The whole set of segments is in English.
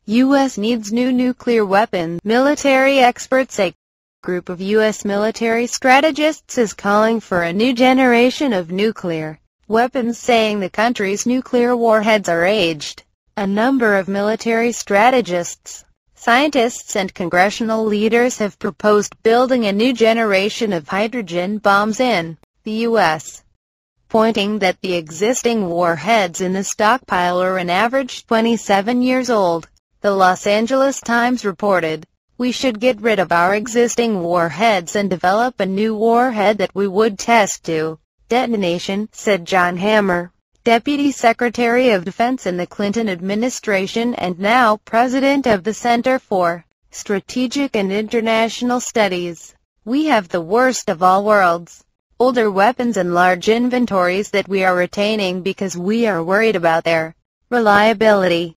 U.S. needs new nuclear weapons, military experts say. Group of U.S. military strategists is calling for a new generation of nuclear weapons, saying the country's nuclear warheads are aged. A number of military strategists, scientists and congressional leaders have proposed building a new generation of hydrogen bombs in the U.S., pointing that the existing warheads in the stockpile are an average 27 years old. The Los Angeles Times reported, "We should get rid of our existing warheads and develop a new warhead that we would test to detonation," said John Hamre, Deputy Secretary of Defense in the Clinton administration and now President of the Center for Strategic and International Studies. "We have the worst of all worlds. Older weapons and large inventories that we are retaining because we are worried about their reliability."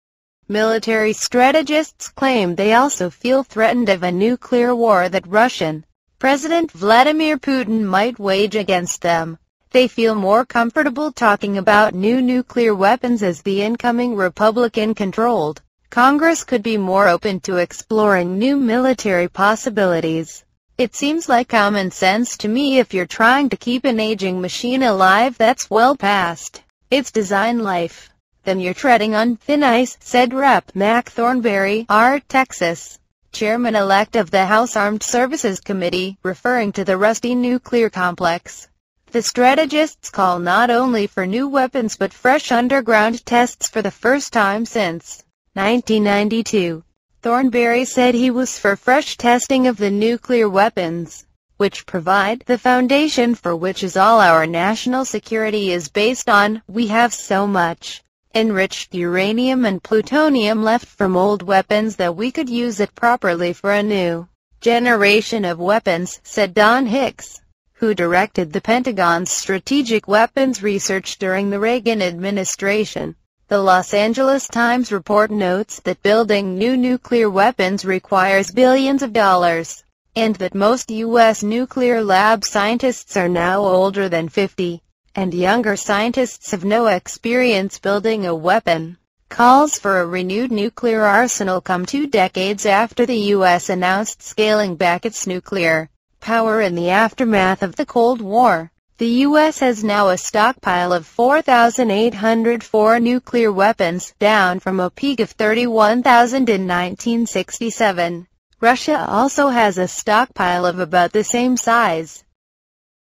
Military strategists claim they also feel threatened of a nuclear war that Russian President Vladimir Putin might wage against them. They feel more comfortable talking about new nuclear weapons as the incoming Republican-controlled Congress could be more open to exploring new military possibilities. "It seems like common sense to me. If you're trying to keep an aging machine alive that's well past its design life, then you're treading on thin ice," said Rep. Mac Thornberry, R. Texas, chairman-elect of the House Armed Services Committee, referring to the rusty nuclear complex. The strategists call not only for new weapons but fresh underground tests for the first time since 1992. Thornberry said he was for fresh testing of the nuclear weapons, which provide the foundation for which is all our national security is based on. "We have so much enriched uranium and plutonium left from old weapons that we could use it properly for a new generation of weapons," said Don Hicks, who directed the Pentagon's strategic weapons research during the Reagan administration. The Los Angeles Times report notes that building new nuclear weapons requires billions of dollars, and that most U.S. nuclear lab scientists are now older than 50. And younger scientists have no experience building a weapon. Calls for a renewed nuclear arsenal come 2 decades after the U.S. announced scaling back its nuclear power in the aftermath of the Cold War. The U.S. has now a stockpile of 4,804 nuclear weapons, down from a peak of 31,000 in 1967. Russia also has a stockpile of about the same size.